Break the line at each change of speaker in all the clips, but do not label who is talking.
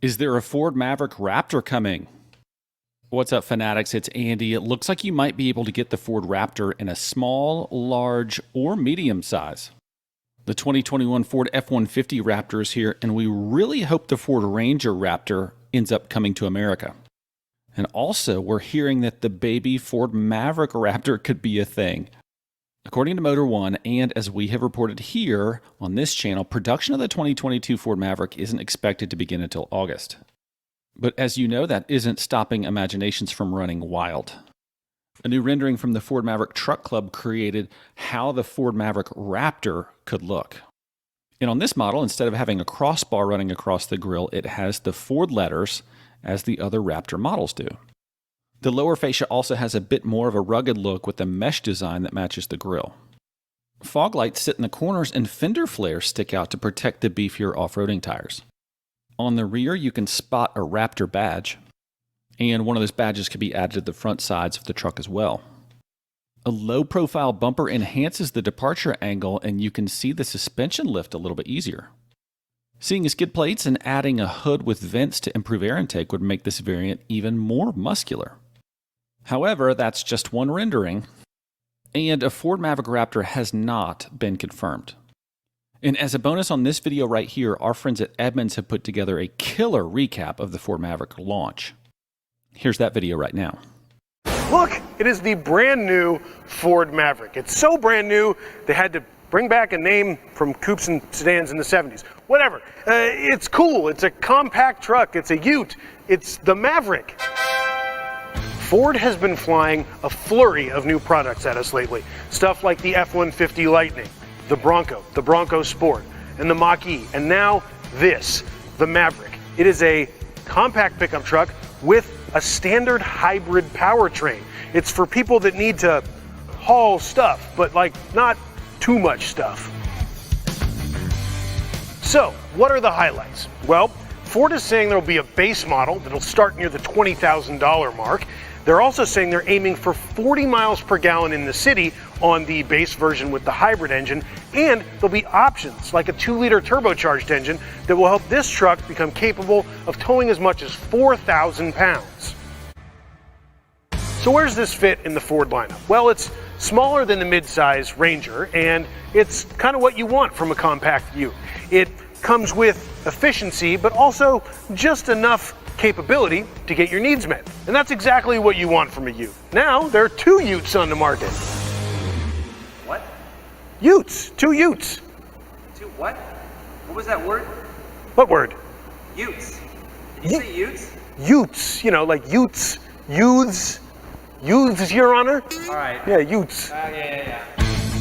Is there a Ford Maverick Raptor coming? What's up, fanatics? It's Andy. It looks like you might be able to get the Ford Raptor in a small, large, or medium size. The 2021 Ford F-150 Raptor is here, and we really hope the Ford Ranger Raptor ends up coming to America. And also, we're hearing that the baby Ford Maverick Raptor could be a thing. According to Motor One, and as we have reported here on this channel, production of the 2022 Ford Maverick isn't expected to begin until August. But as you know, that isn't stopping imaginations from running wild. A new rendering from the Ford Maverick Truck Club created how the Ford Maverick Raptor could look. And on this model, instead of having a crossbar running across the grille, it has the Ford letters as the other Raptor models do. The lower fascia also has a bit more of a rugged look with a mesh design that matches the grille. Fog lights sit in the corners and fender flares stick out to protect the beefier off-roading tires. On the rear, you can spot a Raptor badge, and one of those badges can be added to the front sides of the truck as well. A low-profile bumper enhances the departure angle, and you can see the suspension lift a little bit easier. Seeing skid plates and adding a hood with vents to improve air intake would make this variant even more muscular. However, that's just one rendering, and a Ford Maverick Raptor has not been confirmed. And as a bonus on this video right here, our friends at Edmunds have put together a killer recap of the Ford Maverick launch. Here's that video right now.
Look, it is the brand new Ford Maverick. It's so brand new, they had to bring back a name from coupes and sedans in the 70s. Whatever. It's cool. It's a compact truck. It's a ute. It's the Maverick. Ford has been flying a flurry of new products at us lately. Stuff like the F-150 Lightning, the Bronco Sport, and the Mach-E. And now this, the Maverick. It is a compact pickup truck with a standard hybrid powertrain. It's for people that need to haul stuff, but like not too much stuff. So, what are the highlights? Well, Ford is saying there will be a base model that'll start near the $20,000 mark. They're also saying they're aiming for 40 miles per gallon in the city on the base version with the hybrid engine, and there'll be options like a 2-liter turbocharged engine that will help this truck become capable of towing as much as 4,000 pounds. So where's this fit in the Ford lineup? Well, it's smaller than the midsize Ranger, and it's kind of what you want from a compact ute. It comes with efficiency, but also just enough capability to get your needs met. And that's exactly what you want from a ute. Now, there are 2 utes on the market.
What?
Utes. 2 utes.
2 what? What was that word?
What word?
Utes. Did you say utes?
Utes. You know, like utes, youths. Youths, Your Honor?
All right.
Yeah, utes.
Yeah.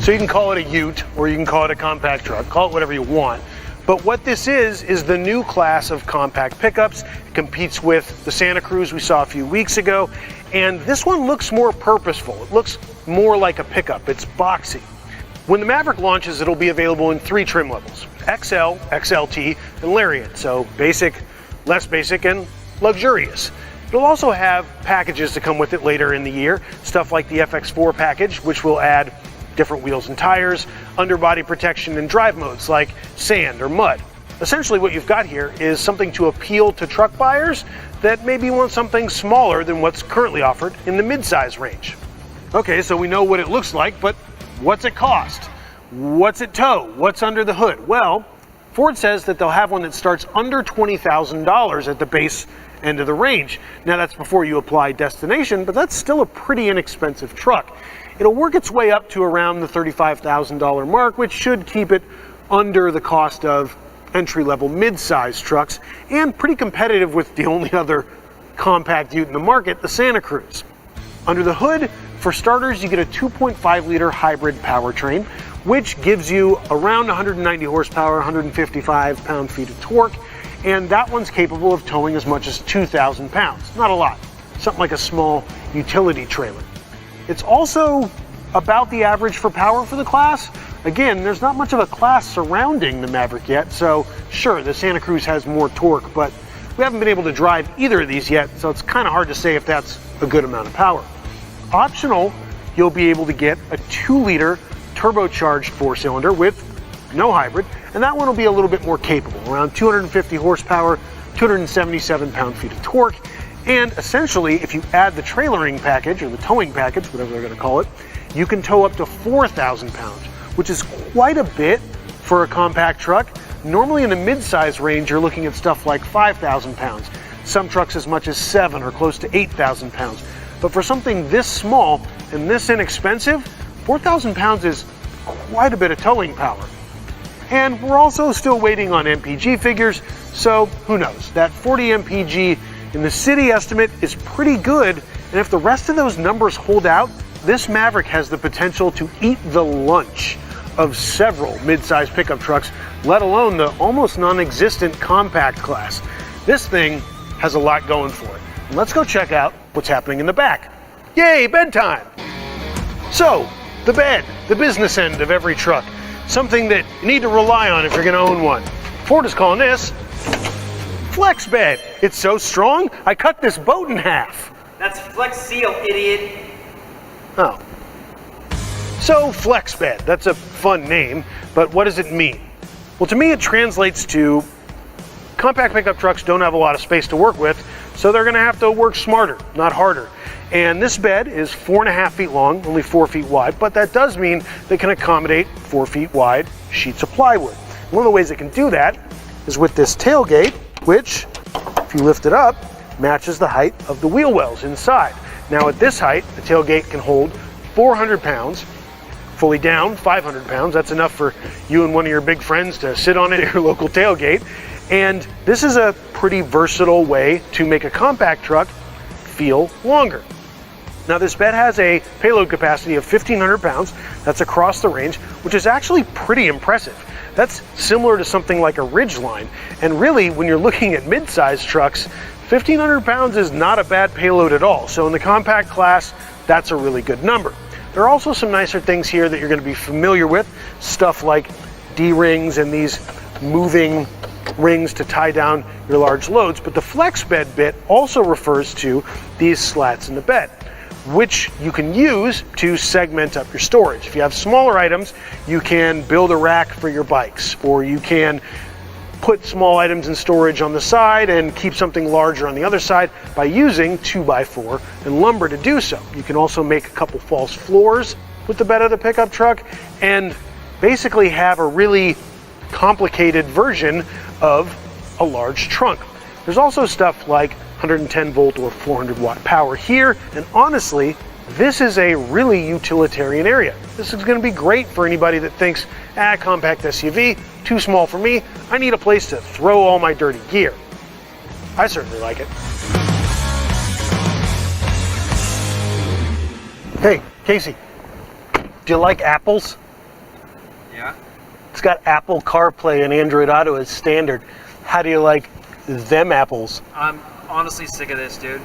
So you can call it a ute, or you can call it a compact truck. Call it whatever you want. But what this is the new class of compact pickups. It competes with the Santa Cruz we saw a few weeks ago. And this one looks more purposeful. It looks more like a pickup. It's boxy. When the Maverick launches, it'll be available in 3 trim levels: XL, XLT, and Lariat. So basic, less basic, and luxurious. It'll also have packages to come with it later in the year. Stuff like the FX4 package, which will add different wheels and tires, underbody protection, and drive modes like sand or mud. Essentially what you've got here is something to appeal to truck buyers that maybe want something smaller than what's currently offered in the midsize range. Okay, so we know what it looks like, but what's it cost? What's it tow? What's under the hood? Well, Ford says that they'll have one that starts under $20,000 at the base end of the range. Now that's before you apply destination, but that's still a pretty inexpensive truck. It'll work its way up to around the $35,000 mark, which should keep it under the cost of entry-level mid-size trucks and pretty competitive with the only other compact ute in the market, the Santa Cruz. Under the hood, for starters, you get a 2.5-liter hybrid powertrain, which gives you around 190 horsepower, 155 pound-feet of torque, and that one's capable of towing as much as 2,000 pounds. Not a lot, something like a small utility trailer. It's also about the average for power for the class. Again, there's not much of a class surrounding the Maverick yet, so sure, the Santa Cruz has more torque, but we haven't been able to drive either of these yet, so it's kind of hard to say if that's a good amount of power. Optional, you'll be able to get a 2-liter turbocharged 4-cylinder with no hybrid, and that one will be a little bit more capable, around 250 horsepower, 277 pound-feet of torque, and essentially, if you add the trailering package, or the towing package, whatever they're gonna call it, you can tow up to 4,000 pounds, which is quite a bit for a compact truck. Normally in the mid-size range, you're looking at stuff like 5,000 pounds. Some trucks as much as 7 or close to 8,000 pounds. But for something this small and this inexpensive, 4,000 pounds is quite a bit of towing power. And we're also still waiting on MPG figures, so who knows? That 40 MPG in the city estimate is pretty good, and if the rest of those numbers hold out, this Maverick has the potential to eat the lunch of several mid-size pickup trucks, let alone the almost non-existent compact class. This thing has a lot going for it. And let's go check out what's happening in the back. Yay, bedtime! So, the bed, the business end of every truck. Something that you need to rely on if you're gonna own one. Ford is calling this Flex Bed. It's so strong, I cut this boat in half.
That's Flex Seal, idiot.
Oh. So, Flex Bed, that's a fun name, but what does it mean? Well, to me it translates to compact pickup trucks don't have a lot of space to work with, so they're gonna have to work smarter, not harder. And this bed is 4.5 feet long, only 4 feet wide, but that does mean they can accommodate 4 feet wide sheets of plywood. One of the ways it can do that is with this tailgate, which, if you lift it up, matches the height of the wheel wells inside. Now at this height, the tailgate can hold 400 pounds, fully down 500 pounds. That's enough for you and one of your big friends to sit on it at your local tailgate. And this is a pretty versatile way to make a compact truck feel longer. Now this bed has a payload capacity of 1,500 pounds. That's across the range, which is actually pretty impressive. That's similar to something like a Ridgeline. And really, when you're looking at mid-sized trucks, 1,500 pounds is not a bad payload at all. So in the compact class, that's a really good number. There are also some nicer things here that you're going to be familiar with. Stuff like D-rings and these moving rings to tie down your large loads. But the flex bed bit also refers to these slats in the bed, which you can use to segment up your storage. If you have smaller items, you can build a rack for your bikes, or you can put small items in storage on the side and keep something larger on the other side by using 2x4 and lumber to do so. You can also make a couple false floors with the bed of the pickup truck and basically have a really complicated version of a large trunk. There's also stuff like 110 volt or 400 watt power here, and honestly, this is a really utilitarian area. This is going to be great for anybody that thinks, compact SUV, too small for me, I need a place to throw all my dirty gear. I certainly like it. Hey, Casey, do you like apples?
Yeah?
It's got Apple CarPlay and Android Auto as standard. How do you like them apples?
I'm honestly sick of this, dude.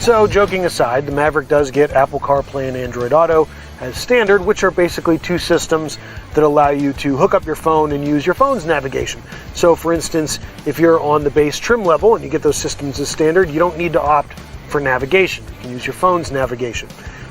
So, joking aside, the Maverick does get Apple CarPlay and Android Auto as standard, which are basically two systems that allow you to hook up your phone and use your phone's navigation. So, for instance, if you're on the base trim level and you get those systems as standard, you don't need to opt for navigation. You can use your phone's navigation.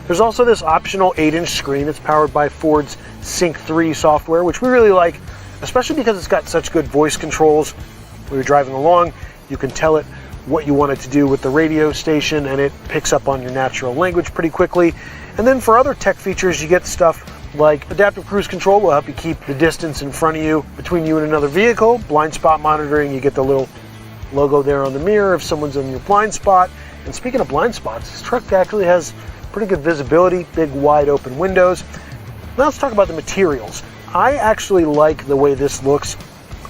There's also this optional 8-inch screen that's powered by Ford's Sync 3 software, which we really like, especially because it's got such good voice controls. When you're driving along, you can tell it what you want it to do with the radio station, and it picks up on your natural language pretty quickly. And then for other tech features, you get stuff like adaptive cruise control will help you keep the distance in front of you between you and another vehicle. Blind spot monitoring, you get the little logo there on the mirror if someone's in your blind spot. And speaking of blind spots, this truck actually has pretty good visibility, big wide open windows. Now let's talk about the materials. I actually like the way this looks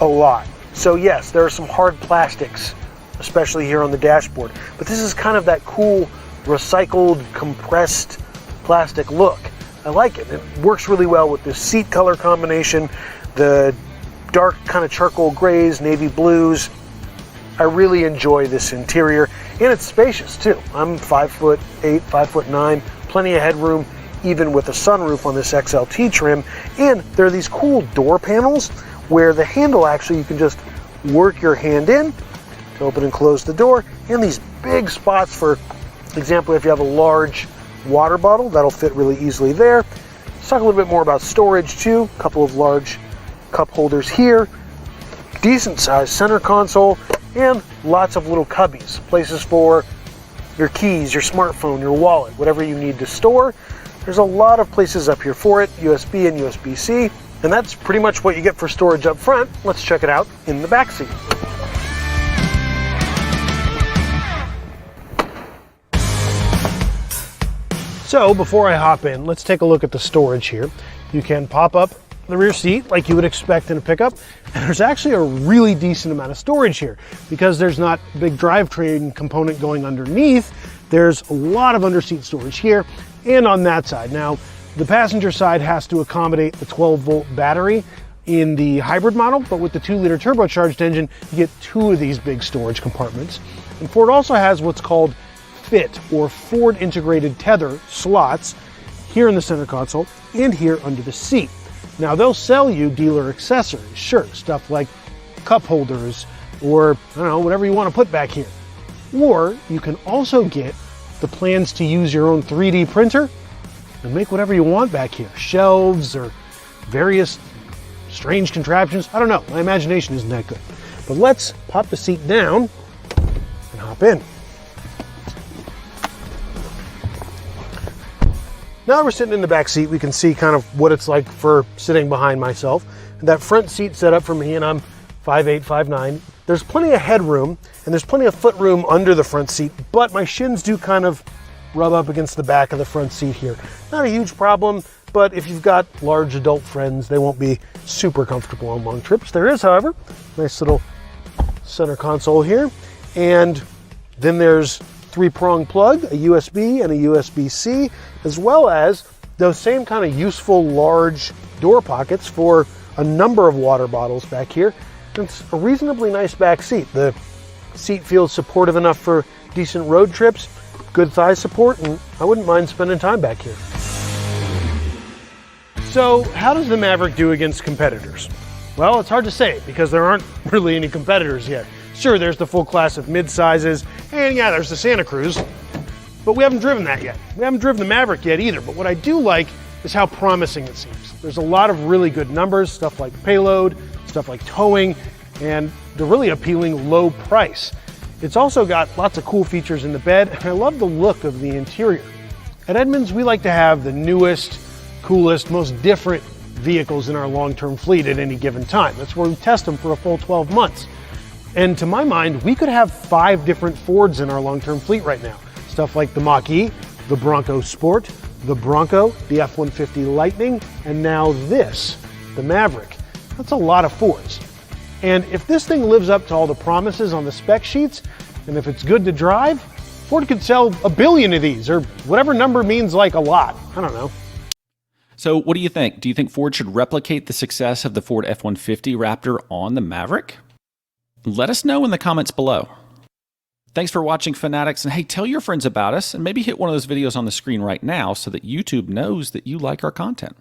a lot. So yes, there are some hard plastics, especially here on the dashboard, but this is kind of that cool recycled compressed plastic look. I like it. It works really well with the seat color combination, the dark kind of charcoal grays, navy blues. I really enjoy this interior, and it's spacious too. I'm 5'8", 5'9", plenty of headroom even with a sunroof on this XLT trim. And there are these cool door panels where the handle actually, you can just work your hand in to open and close the door, and these big spots for example, if you have a large water bottle, that'll fit really easily there. Let's talk a little bit more about storage too. A couple of large cup holders here, decent sized center console, and lots of little cubbies, places for your keys, your smartphone, your wallet, whatever you need to store. There's a lot of places up here for it, USB and USB-C, and that's pretty much what you get for storage up front. Let's check it out in the back seat. So before I hop in, let's take a look at the storage here. You can pop up the rear seat like you would expect in a pickup, and there's actually a really decent amount of storage here because there's not a big drivetrain component going underneath. There's a lot of underseat storage here and on that side. Now, the passenger side has to accommodate the 12-volt battery in the hybrid model, but with the 2-liter turbocharged engine, you get 2 of these big storage compartments. And Ford also has what's called FIT, or Ford Integrated Tether slots, here in the center console and here under the seat. Now, they'll sell you dealer accessories, sure, stuff like cup holders or, I don't know, whatever you want to put back here. Or you can also get the plans to use your own 3D printer and make whatever you want back here. Shelves or various strange contraptions. I don't know, my imagination isn't that good. But let's pop the seat down and hop in. Now that we're sitting in the back seat, we can see kind of what it's like for sitting behind myself. And that front seat set up for me, and I'm 5'8", 5'9". There's plenty of headroom, and there's plenty of footroom under the front seat, but my shins do kind of rub up against the back of the front seat here. Not a huge problem, but if you've got large adult friends, they won't be super comfortable on long trips. There is, however, nice little center console here, and then there's 3-prong plug, a USB and a USB-C, as well as those same kind of useful large door pockets for a number of water bottles back here. It's a reasonably nice back seat. The seat feels supportive enough for decent road trips, good thigh support, and I wouldn't mind spending time back here. So how does the Maverick do against competitors? Well, it's hard to say because there aren't really any competitors yet. Sure, there's the full class of mid-sizes, and yeah, there's the Santa Cruz, but we haven't driven that yet. We haven't driven the Maverick yet either, but what I do like is how promising it seems. There's a lot of really good numbers, stuff like payload, stuff like towing, and the really appealing low price. It's also got lots of cool features in the bed, and I love the look of the interior. At Edmunds, we like to have the newest, coolest, most different vehicles in our long-term fleet at any given time. That's where we test them for a full 12 months. And to my mind, we could have 5 different Fords in our long-term fleet right now. Stuff like the Mach-E, the Bronco Sport, the Bronco, the F-150 Lightning, and now this, the Maverick. That's a lot of Fords. And if this thing lives up to all the promises on the spec sheets, and if it's good to drive, Ford could sell 1 billion of these, or whatever number means like a lot. I don't know.
So what do you think? Do you think Ford should replicate the success of the Ford F-150 Raptor on the Maverick? Let us know in the comments below. Thanks for watching, Fanatics, and hey, tell your friends about us, and maybe hit one of those videos on the screen right now so that YouTube knows that you like our content.